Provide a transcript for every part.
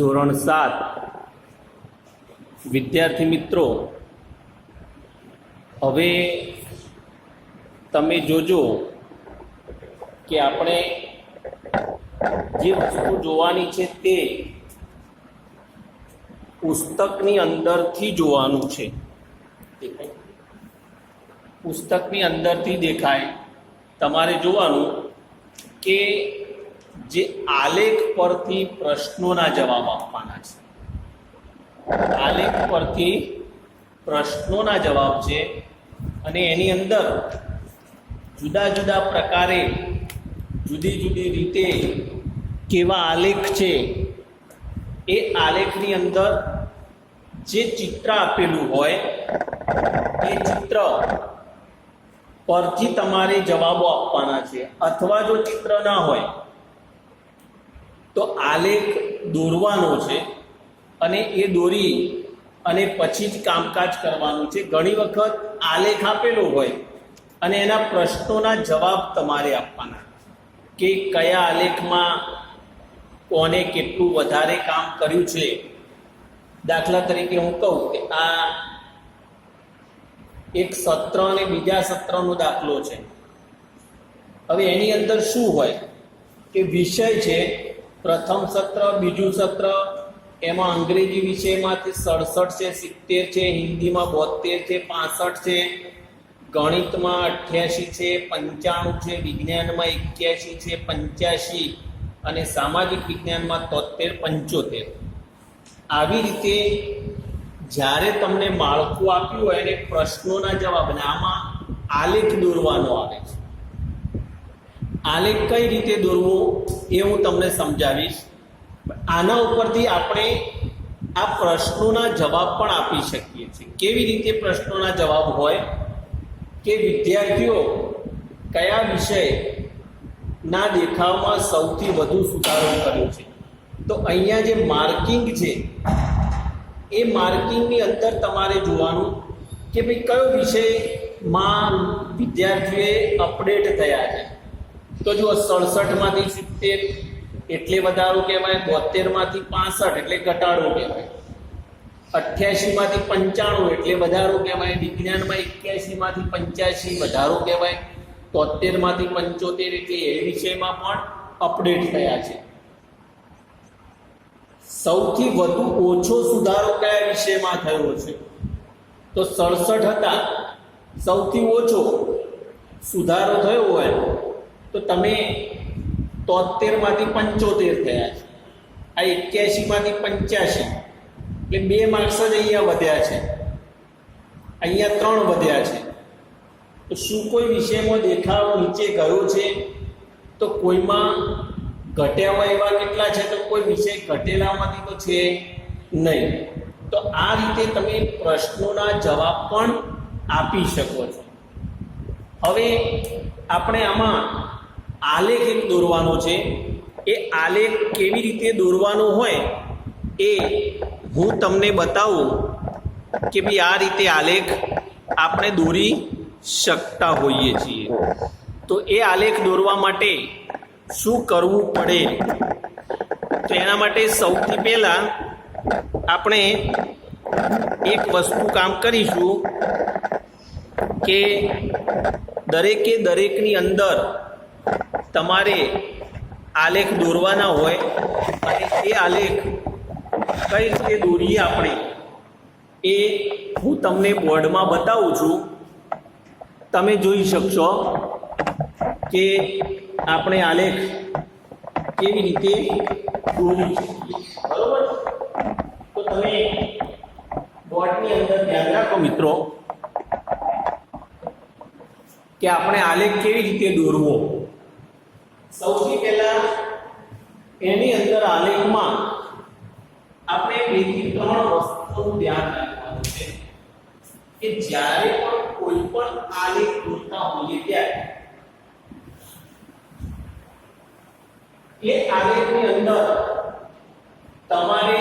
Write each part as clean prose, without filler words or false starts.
ધોરણ 7 વિદ્યાર્થી મિત્રો, હવે તમે જોજો કે આપણે જે વસ્તુ જોવાની છે તે પુસ્તકની અંદરથી જોવાનું છે. પુસ્તકની અંદરથી દેખાય તમારે જોવાનું કે જે આલેખ પરથી પ્રશ્નોના જવાબ આપવાના છે. આલેખ પરથી પ્રશ્નોના જવાબ છે અને એની અંદર જુદા જુદા પ્રકારે જુદી જુદી રીતે કેવા આલેખ છે એ આલેખની અંદર જે ચિત્ર આપેલું હોય એ ચિત્ર પરથી તમારે જવાબો આપવાના છે. અથવા જો ચિત્ર ના હોય તો આલેખ દોરવાનો છે અને એ દોરી અને પછી જ કામકાજ કરવાનું છે. ઘણી વખત આલેખ આપેલો હોય અને એના પ્રશ્નોના જવાબ તમારે આપવાના કે કયા આલેખમાં કોને કેટલું વધારે કામ કર્યું છે. દાખલા તરીકે હું કહું કે આ એક સત્ર અને બીજા સત્રનો દાખલો છે. હવે એની અંદર શું હોય કે વિષય છે પ્રથમ સત્ર, બીજું સત્ર, એમાં અંગ્રેજી વિષયમાંથી 67 છે, 70 છે, હિન્દીમાં 72 છે, 65 છે, ગણિતમાં 88 છે, 95 છે, વિજ્ઞાનમાં 81 છે, 85 અને સામાજિક વિજ્ઞાનમાં 73, 75. આવી રીતે જ્યારે તમને માળખું આપ્યું હોય અને પ્રશ્નોના જવાબ, અને આમાં આલેખ દોરવાનો આવે છે. આલેખ કઈ રીતે દોરવો એ હું તમને સમજાવીશ. આના ઉપરથી આપણે આ પ્રશ્નોના જવાબ પણ આપી શકીએ છીએ. કેવી રીતે પ્રશ્નોના જવાબ હોય કે વિદ્યાર્થીઓ કયા વિષયના દેખાવમાં સૌથી વધુ સુધારો કર્યો છે. તો અહીંયા જે માર્કિંગ છે એ માર્કિંગની અંદર તમારે જોવાનું કે ભાઈ કયો વિષયમાં વિદ્યાર્થીઓએ અપડેટ થયા છે. તો જુઓ 67માંથી 70 એટલે વધારો કહેવાય, 72માંથી 65 એટલે ઘટાડો કહેવાય, 88માંથી 95 એટલે વધારો કહેવાય, વિજ્ઞાનમાં 81માંથી 85 વધારો કહેવાય, 73માંથી 75 એટલે એ વિષયમાં પણ અપડેટ થયા છે. સૌથી વધુ ઓછો સુધારો કયા વિષયમાં થયો છે? તો 67 હતા, સૌથી ઓછો સુધારો થયો હોય તો તમે 73માંથી 75 થયા છે. આ 81માંથી 85 એટલે 2 માર્ક્સ જ અહીંયા વધ્યા છે, અહીંયા 3 વધ્યા છે. તો શું કોઈ વિષયમાં દેખાવ નીચે ગયો છે? તો કોઈમાં ઘટ્યા હોય એવા કેટલા છે? તો કોઈ વિષય ઘટેલામાંથી તો છે નહીં. તો આ રીતે તમે પ્રશ્નોના જવાબ પણ આપી શકો છો. હવે આપણે આમાં આલેખ એક દોરવાનો છે. એ આલેખ કેવી રીતે દોરવાનો હોય એ હું તમને બતાવું કે ભાઈ આ રીતે આલેખ આપણે દોરી શકતા હોઈએ છીએ. તો એ આલેખ દોરવા માટે શું કરવું પડે? તો એના માટે સૌથી પહેલાં આપણે એક વસ્તુ કામ કરીશું કે દરેકે દરેકની અંદર તમારે આલેખ દોરવાના હોય અને એ આલેખ કઈ રીતે દોરીએ આપણે એ હું તમને બોર્ડમાં બતાવું છું. તમે જોઈ શકશો કે આપણે આલેખ કેવી રીતે દોરી શકીએ. બરોબર? તો તમે બોર્ડની અંદર ધ્યાન રાખો મિત્રો કે આપણે આલેખ કેવી રીતે દોરવો. સૌથી પહેલા એની અંદર આલેખમાં આપણે 2 થી 3 વસ્તુનું ધ્યાન રાખવાનું છે કે જ્યારે પણ કોઈ પણ આલેખ દોરતા હોઈએ ત્યારે એ આલેખની અંદર તમારે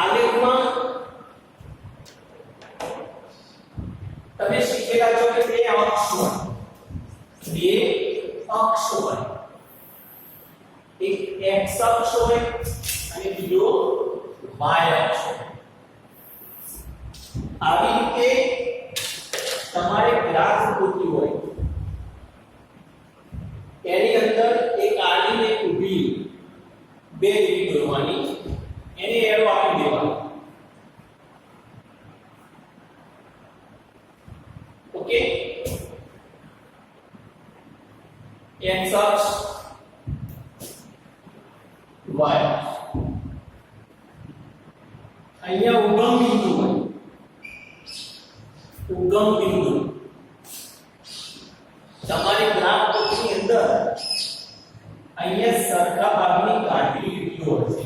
આલેખમાં તમે શીખેલા છો કે 2 અક્ષ હોય. 2 અક્ષ હોય અક્ષ હોય અને બીજો y અક્ષ હોય. આવી રીતે તમારે ગ્રાફ પૂરતી હોય એની અંદર એક આડી ને એક ઊભી બે લીટી દોરવાની, એને એરો આપી દેવાનો. ઓકે, x અક્ષ y અહીંયા ઉગમ બિંદુ હોય, ઉગમ બિંદુ તમારી ગ્રાફ ની અંદર અહીંયા સરખા ભાગની કાળી લીટીઓ હશે.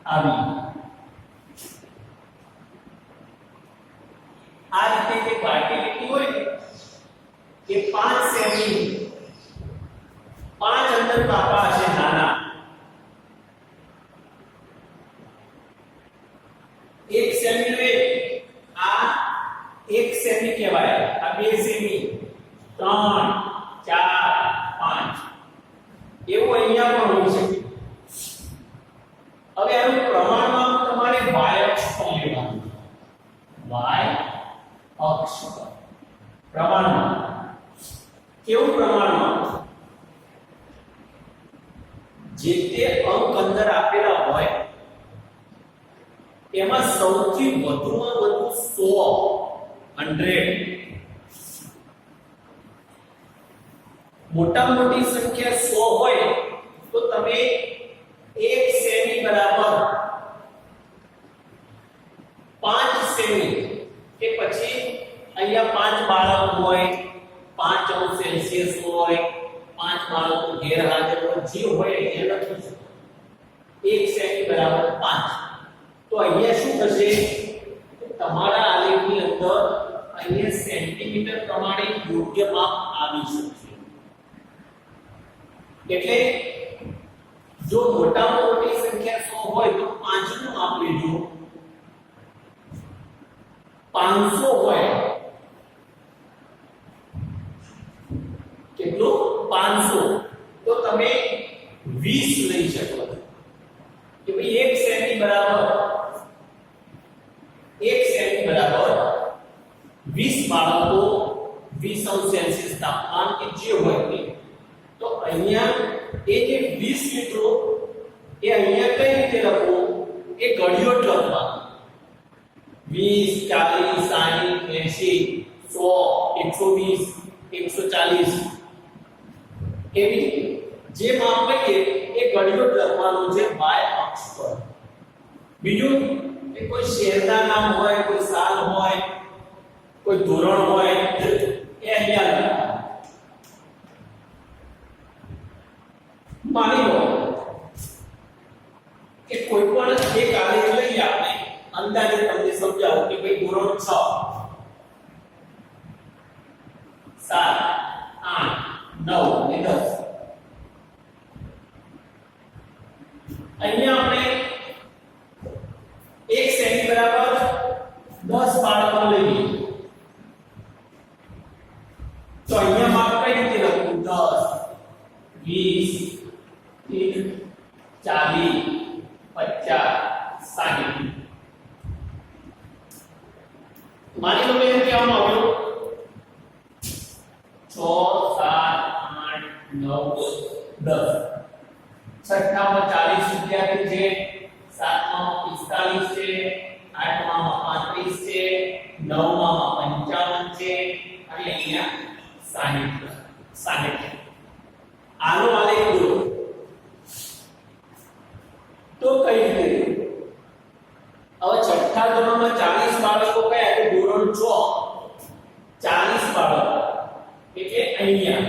આવી આ રીતે જે કાળી લીટી હોય ને એ 5 સેમી 5 અંદર કાપા હશે નાના. 1 સેમી રે આ 1 સેમી કહેવાય, આ 2 સેમી 3 4 5 એવું અહીંયા પણ હોઈ શકે. હવે આનું પ્રમાણમાં તમારે y અક્ષ પર લેવાનું. y અક્ષ પર પ્રમાણમાં કેવું પ્રમાણમાં? જે તે અંક અંદર આપેલા હોય એમાં સૌથી વધુમાં વધુ 100 મોટા મોટી સંખ્યા 100 હોય તો તમે 1 સેમી બરાબર 5 સેમી કે પછી અહીંયા 5 બાળક હોય, 5 અંશ સેલ્સિયસ હોય, 5 બાળકો ગેરહાજર હોય, જે હોય એ લખી શકો. 1 સેમી બરાબર 5. તો અહીંયા શું થશે? તમારા આલેખની અંદર અહીંયા સેન્ટીમીટર પ્રમાણે યોગ્ય માપ આવી શકશે. એટલે જો મોટામાં મોટી સંખ્યા 100 હોય તો 5 નું માપ લેજો. 500 હોય કેટલું? 500 તો તમે 20 લઈ શકો કે ભાઈ 1 સેમી બરાબર 20 બાળકો 20 અંશ સેલ્સિયસ તાપમાન કે જે હોય તે. તો અહીંયા એ જે 20 લીટરો એ અહીંયા કઈ રીતે લખવું? એ ઘડિયો લખવા. 20 40 60 80 120 140 એવી રીતે જે માપ લઈએ એ ઘડિયો લખવાનું છે y અક્ષ પર. બીજું કે કોઈ શહેરના નામ હોય, કોઈ સાલ હોય, કોઈ ધોરણ હોય એ અહીંયા લખવાનું. માની લો કે કોઈ પણ એક આલેખ લઈએ આપણે, અંદાજે તમને સમજાવું કે ભાઈ ધોરણ 6 7 8 9 અને 10. અહીંયા આપણે 1 સેમી બરાબર 10 બાળકો લઈએ તો અહીંયા માપ કઈ રીતે લખવું? 10 20 40 50 60. માની લો એમ કહેવામાં આવ્યું 6 7 8 9 10. છઠ્ઠામાં 40 વિદ્યાર્થી છે, સાતમામાં 45 છે, આઠમામાં 35 છે, નવમામાં 55 છે અને અહીંયા 60. આનો આલેખ દોરો. તો કઈ રીતે? હવે છઠ્ઠા ધોરણમાં 40 બાળકો કયા? તો ધોરણ 6 40 બાળકો એટલે અહીંયા.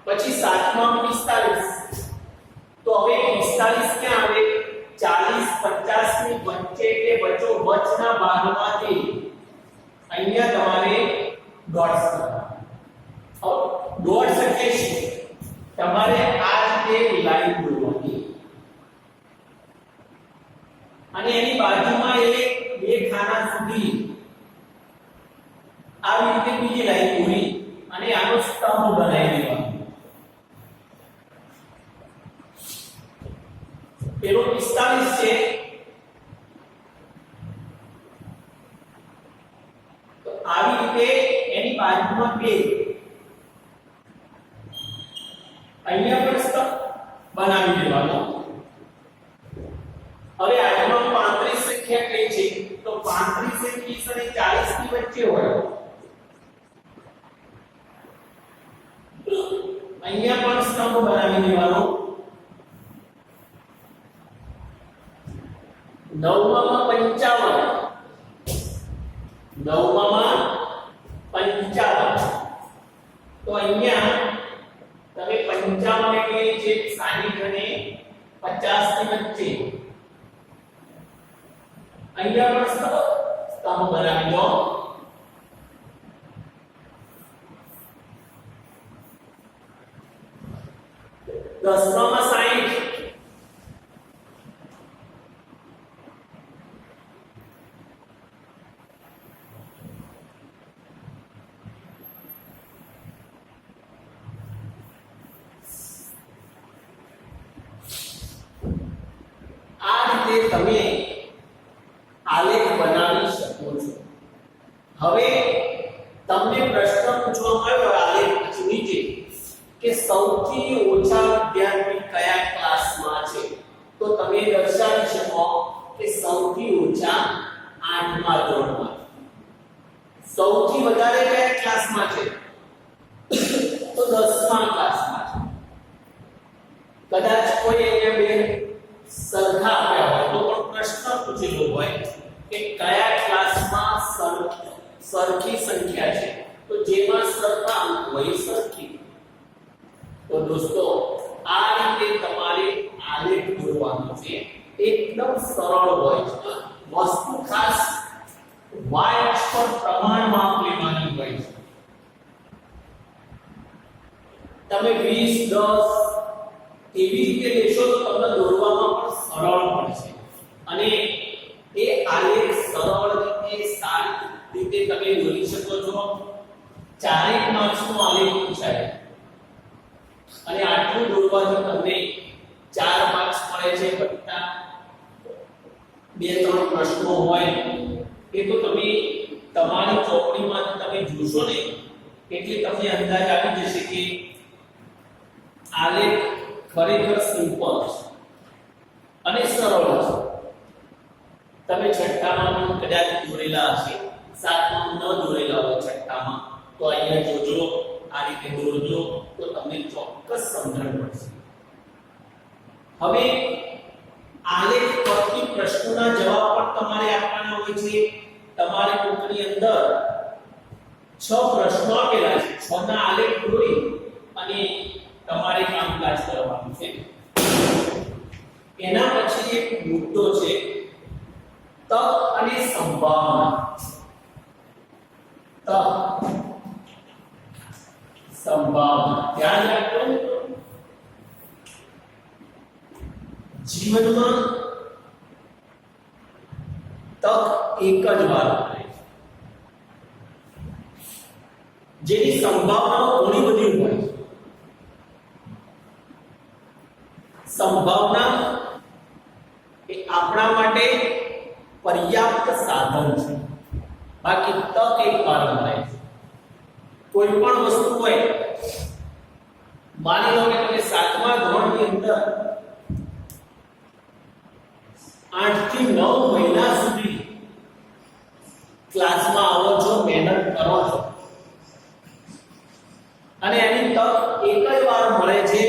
પછી સાતમા 45. તો હવે 45 ક્યાં આવે? 40 50 ની વચ્ચે કે વચ્ચો વચના ભાગમાંથી અહીંયા તમારે ડોટ્સ કરવાના. ડોટ્સ એટલે શું? તમારે આ રીતે લાઈન દોરવાની અને એની બાજુમાં એક બે ખાના સુધી આવી રીતે બીજી લાઈન દોરી અને આનો સ્તંભ બનાવી દેવાનો. પેલો 45 છે તો આવી રીતે એની બાજુમાં 2 અહીંયા પણ સ્તંભ બનાવી દેવાનો. હવે આજમાં 35 સંખ્યા કઈ છે તો 35 એ 30 અને 40 ની વચ્ચે હોય. અહીંયા પણ સ્તંભ બનાવી દેવાનો. 9માં 55 તો અહીંયા તમે 55 એટલે છે 60 અને 50 ની વચ્ચે. અહીંયા પણ સ્તંભ બનાવી દો. દસમાં 60 તમે આલેખ બનાવી શકો છો. હવે તમને પ્રશ્ન પૂછવામાં આવ્યો આલેખ પછી નીચે કે સૌથી ઓછા વિદ્યાર્થી કયા ક્લાસમાં છે તો તમે દર્શાવી શકો કે સૌથી ઓછા 8મા ધોરણમાં. સૌથી વધારે કયા ક્લાસમાં છે તો 10મા ક્લાસમાં છે. કદાચ કોઈ અહીંયા બે સરખા આપ્યા હોય તો પણ પ્રશ્ન પૂછેલો હોય કે કયા ક્લાસમાં સરખી સંખ્યા છે તો જેમાં સરખા અંક હોય સરખી. તો દોસ્તો આ રીતે તમારે આલેખ દોરવાનો છે. એકદમ સરળ હોય છે. વસ્તુ ખાસ y અક્ષ પર પ્રમાણ માપ લેવાની હોય છે. તમે 20 10 એવી રીતે લેશો તો તમને દોરવામાં પણ સરળ પડશે અને એ આલેખ સરળ રીતે સારી રીતે તમે દોરી શકો છો. 4 માર્ક્સનો આલેખ પૂછાય અને આટલું દોરવાથી તમને 4 માર્ક્સ મળે છે. વત્તા 2-3 પ્રશ્નો હોય એ તો તમે તમારી ચોપડીમાં તમે જોશો ને એટલે તમને અંદાજ આવી જશે કે આલેખ ખરેખર સિમ્પલ છે અને સરળ છે. તમે છઠ્ઠામાં પણ કદાચ દોરેલા હશે, 7માં ન દોરેલા હોય છઠ્ઠામાં તો અહીંયા જોજો, આ રીતે દોરજો તો તમને ચોક્કસ સમજણ પડશે. હવે આલેખ પરથી પ્રશ્નોના જવાબ પણ તમારે આપવાના હોય છે. તમારે બુકની અંદર 6 પ્રશ્નો આપેલા છે. 6 ના આલેખ દોરી અને તમારે કામકાજ કરવાનું છે. એના પછી એક મુદ્દો છે તક અને સંભાવના. તક સંભાવના ધ્યાન રાખજો. જીવનમાં તક એક જ વાર મળે છે. જેની સંભાવનાઓ ઘણી બધી હોય છે. સંભાવના એ આપણા માટે પર્યાપ્ત સાધન છે. બાકી તક એક વાર મળે છે. કોઈ પણ વસ્તુ હોય, માની લો કે તમે 7મા ધોરણની અંદર 8 થી 9 મહિના સુધી ક્લાસમાં આવો છો, મહેનત કરો છો અને એની તક એક જ વાર મળે છે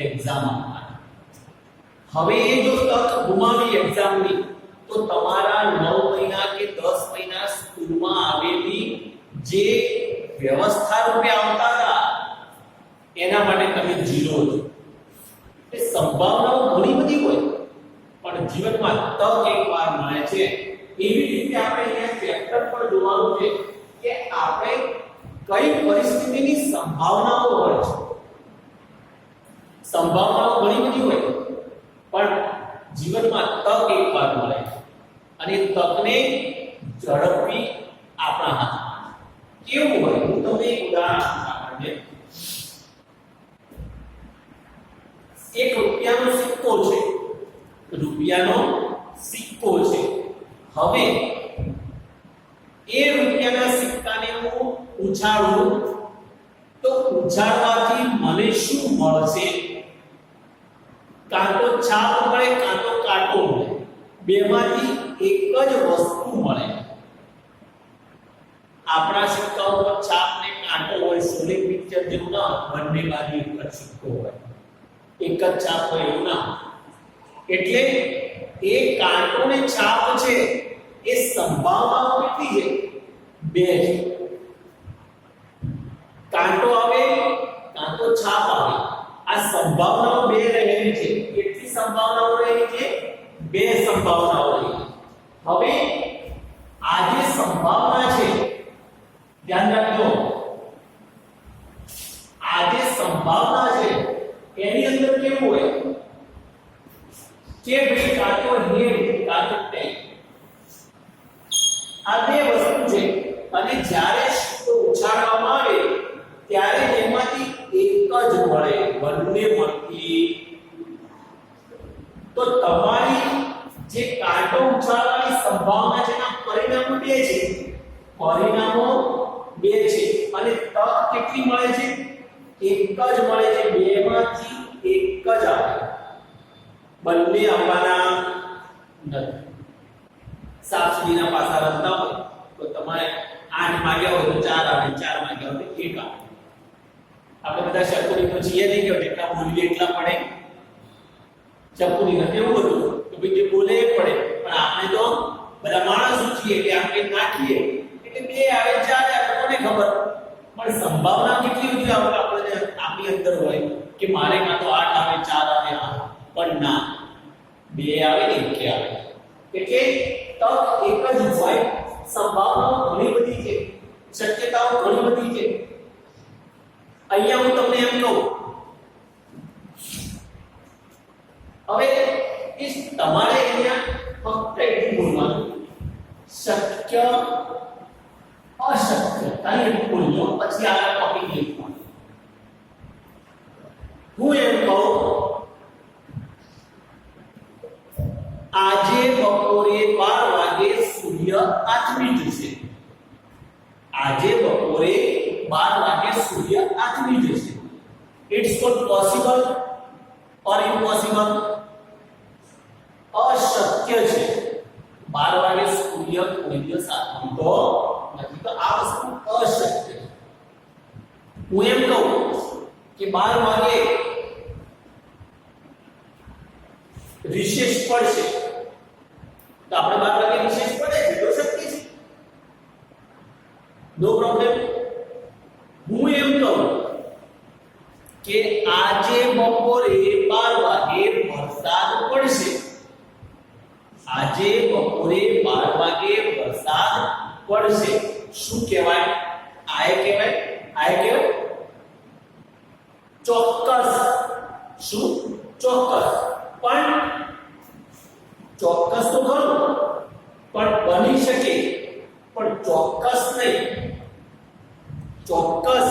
એક્ઝામ આપવા. હવે એ જો તક ગુમાવી એક્ઝામની તો તમારા 9 મહિના કે 10 મહિના સ્કૂલમાં આવેલી જે વ્યવસ્થા રૂપે આવતા હતા એના માટે તમે ઝીરો છો. એ સંભાવનાઓ ઘણી બધી હોય પણ જીવનમાં તક એકવાર મળે છે. એવી રીતે આપણે અહીંયા ચેપ્ટર પર જોવાનું છે કે આપણે કઈ પરિસ્થિતિની સંભાવનાઓ હોય છે. સંભાવનાઓ ઘણી બધી હોય પણ જીવનમાં તક એકવાર મળે અને તકને ઝડપી આપણા હાથમાં. કેવું હોય હું તમને એક ઉદાહરણ આપું. એક રૂપિયાનો સિક્કો છે, રૂપિયાનો સિક્કો છે. હવે એ રૂપિયાના સિક્કાને હું ઉછાળું તો ઉછાળવાથી મને શું મળશે? કાં તો છાપ મળે કાં તો કાંટો મળે. બેમાંથી એક જ વસ્તુ મળે. આપણા સિક્કાઓ પર છાપ ને કાંટો હોય, સોલિડ પિક્ચર જેવું ના, બંને બાજુ એક જ સિક્કો હોય, એક જ છાપ હોય એવું ના. એટલે એ કાંટો ને છાપ છે એ સંભાવનાઓ કેટલી છે? બે છે. કાંટો આવે કાં તો છાપ આવે. આ સંભાવનાઓ બે રહેલી છે. કેટલી સંભાવનાઓ રહેલી છે? બે સંભાવનાઓ રહેલી. હવે આ જે સંભાવના છે, ધ્યાન રાખજો, આ જે સંભાવના છે એની અંદર કેવું હોય કે ભાઈ કાં તો હેડ કાં તો ટેલ, આ બે વસ્તુ છે. અને જ્યારે સિક્કો ઉછાળવામાં આવે ત્યારે એમાંથી એક જ મળે, બંને મળતી. તો તમારી જે કાંટો ઉછાળવાની સંભાવના છે એના પરિણામો બે છે. પરિણામો બે છે અને તક કેટલી મળે છે? એક જ મળે છે. બેમાંથી એક જ આવે, બંને આવવાના નથી. સાપસીડીના પાસા રમતા હોય તો તમારે 8 માંગ્યા હોય તો 4 આવે, 4 માંગ્યા હોય તો 1 આવે. આપણે બધા શક્કુરી તો છીએ નહીં કે એટલા બોલીએ એટલા પડે. શક્કુરી ને એવું હતું કે ભાઈ જે બોલે એ પડે, પણ આપણે તો બધા માણસો છીએ એટલે આપણે નાખીએ એટલે 2 આવે 4 આવે કોને ખબર. પણ સંભાવના કેટલી બધી આપણે આપણી અંદર હોય કે મારે કાં તો 8 આવે 4 આવે, પણ ના, 2 આવે ને 1 આવે. એટલે તક એક જ હોય, સંભાવનાઓ ઘણી બધી છે, શક્યતાઓ ઘણી બધી છે. અહીંયા હું તમને એમ કહું, હવે તમારે અહીંયા ફક્ત એટલું બોલવાનું શક્ય અશક્ય, તારી એટલું બોલજો, પછી આગળ ટોપિક લખવાનું. હું એમ કહું આજે બપોરે 12 વાગે સૂર્ય આથમી જશે. આજે બપોરે 12 વાગે સૂર્ય આથમી જશે. It's not possible or impossible. અશક્ય છે. 12 વાગે સૂર્ય કોઈ દિવસ આથમતો નથી. તો આ વસ્તુ અશક્ય છે. હું એમ કહું કે 12 વાગે રિશેષ પડશે તો આપણે 12 વાગે રિશેષ પડે છે તો શક્ય છે, નો પ્રોબ્લેમ. હું એમ કહું કે આજે બપોરે 12 વાગે વરસાદ પડશે. આજે બપોરે 12 વાગે વરસાદ પડશે. શું કહેવાય? આય કહેવાય. આય કહેવાય ચોક્કસ. શું? ચોક્કસ. પણ ચોક્કસ તો ખરું, પણ બની શકે, પણ ચોક્કસ નહીં. ચોક્કસ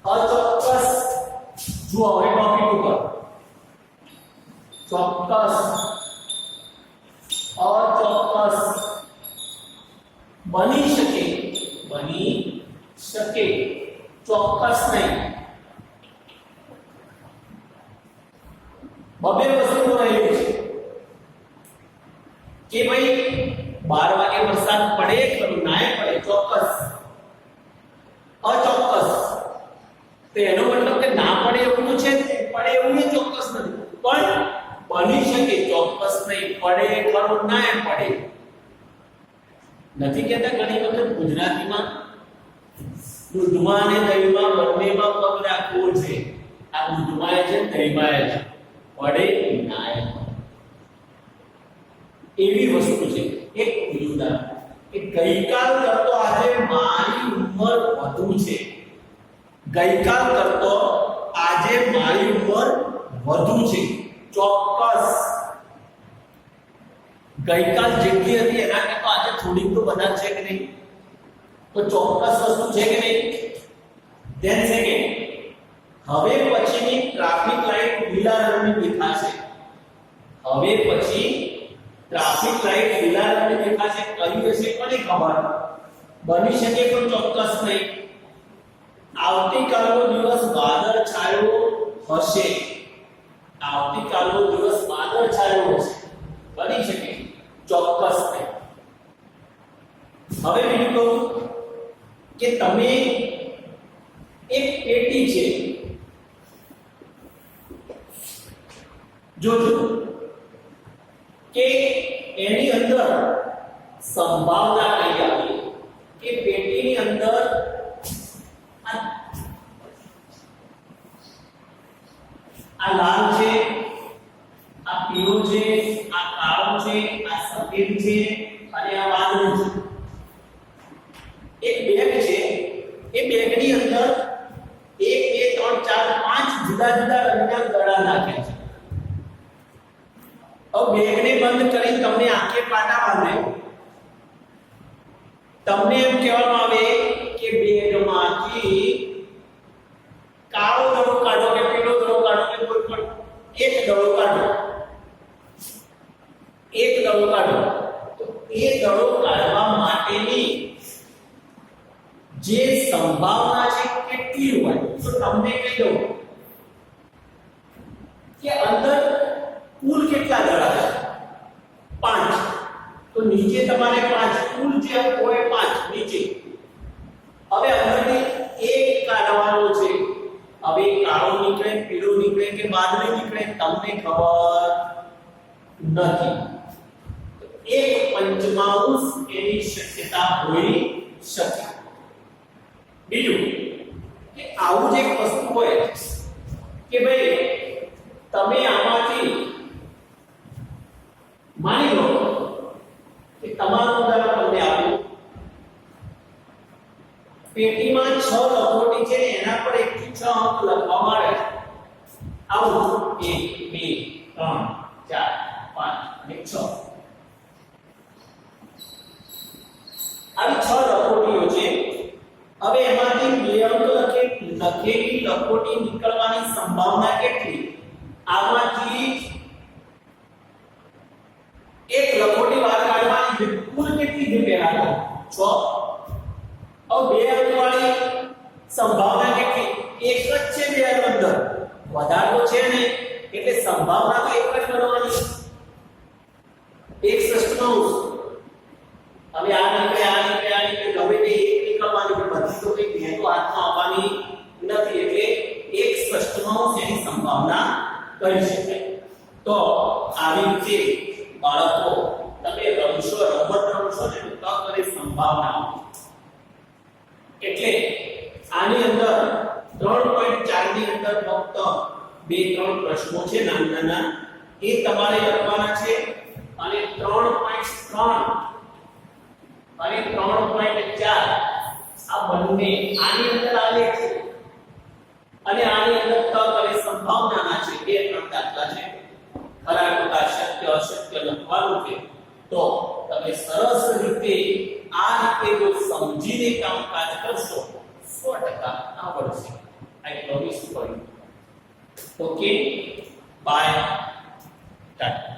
અચોક્કસ. જો હવે ટોપિક ઉપર ચોક્કસ અચોક્કસ, બની શકે, બની શકે, ચોક્કસ નહીં. બબે વસ્તુઓ રહેલી છે કે ભાઈ 12 વાગે વરસાદ પડે ખરું, ના પડે, ચોક્કસ. અચોક્કસ તો એનો મતલબ કે ના પડે એવું તો છે, પડે એવું એ ચોક્કસ નથી, પણ બની શકે, ચોક્કસ નહીં. પડે ખરું, ના પડે નથી કહેતા. ઘણી વખત ગુજરાતીમાં દૂધમાં અને દહીંમાં બંનેમાં પગ રાખવો છે. આ દૂધમાં છે, દહીંમાં છે, પડે ના એવી વસ્તુ છે. એક ઉદાહરણ કે ગઈકાલ કરતો આજે મારી ઉંમર વધુ છે. ગઈકાલ કરતો આજે મારી ઉંમર વધુ છે. ચોક્કસ. ગઈકાલ જેટલી હતી એના કરતા આજે થોડીક તો વધારે છે કે નહીં? તો ચોક્કસ વસ્તુ છે કે નહીં? ધેન સેકન્ડ, હવે પછીની ટ્રાફિક લાઈટ લીલા રંગની દેખાશે. હવે પછી ટ્રાફિક લાઈટ લીલા રંગની દેખાશે. કઈ હશે કોને ખબર? બની શકે પણ ચોક્કસ નહીં. આવતીકાલનો દિવસ વાદળછાયો હશે. આવતીકાલનો દિવસ વાદળછાયો હશે. બની શકે, ચોક્કસ નહીં. હવે બીજું કહું કે તમે એક પેટી છે, જોજો કે એની અંદર સંભાવના કઈ આવી કે પેટીની અંદર આ લાલ છે, આ પીળો છે, આ કાળો છે, આ સફેદ છે અને આ વાદળી છે. એક બેગ છે, એ બેગની અંદર 1 2 3 4 5 જુદા જુદા રંગના દડા નાખ્યા છે. હવે બેગને બંધ કરીને તમને આંખે પાટા બાંધે, તમને એમ કહેવામાં આવે કે બેગમાંથી કાળો દડો કાઢો કે પીળો દડો કાઢો કે કોઈ પણ એક દડો કાઢો. એક દડો કાઢો. તો એ દડો કાઢવા માટેની જે સંભાવના છે કેટલી હોય તો તમને કહી દઉં કે અંદર કુલ કેટલા દડા છે? 5. તો નીચે તમારે 5 કુલ જે હોય 5 નીચે. હવે અંદરથી એક કાઢવાનો છે. હવે કાળો નીકળે, પીળો નીકળે કે વાદળી નીકળે તમને ખબર નથી. એક પંચમાંશ એની શક્યતા હોઈ શકે. બીજું કે આવું જ એક વસ્તુ હોય કે ભાઈ તમે આમાંથી માની લો કે તમારું ઉદાહરણ તમને આપ્યું, પેટીમાં 6 લખોટી છે, એના પર 1 થી 6 અંક લખવામાં આવે છે. આવું 1 2 3 4 5 અને 6 આવી 6 લખોટીઓ છે. હવે એમાંથી 2 અંક લખેલી લખોટી નીકળવાની સંભાવના કેટલી? આમાંથી એક લખોટી બહાર કાઢવાની છે. કુલ કેટલી છે? પહેલા તો 6. હવે 2 અંક વાળી સંભાવના કેટલી? એક જ છે 2 અંક અંદર, વધારે તો છે નહીં, એટલે સંભાવના તો એક જ બનવાની. 1/6. હવે આ નીકળે, આ નીકળે, આ નીકળે, ગમે તે એક નીકળવાની, પણ બધી તો કઈ બે તો હાથમાં આવવાની નથી, એટલે 1/6 એની સંભાવના કહી શકાય. તો આવી રીતે બાળકો તમે રમશો, રમત રમશો ને તો કરે સંભાવના. એટલે આની અંદર 3.4 ની અંદર ફક્ત 2-3 પ્રશ્નો છે નાના નાના, એ તમારે લખવાના છે. અને 3.3 અને 3.4 આ બંને આની અંદર આવે છે અને આની અંદર તક અને સંભાવનાના છે. 2-3 દાખલા છે. ખરા ખોટા, શક્ય અશક્ય લખવાનું છે. તો તમે સરસ રીતે આ રીતે જો સમજીને કામકાજ કરશો 100% આવડશે. I promise for you. Okay, bye, Tata.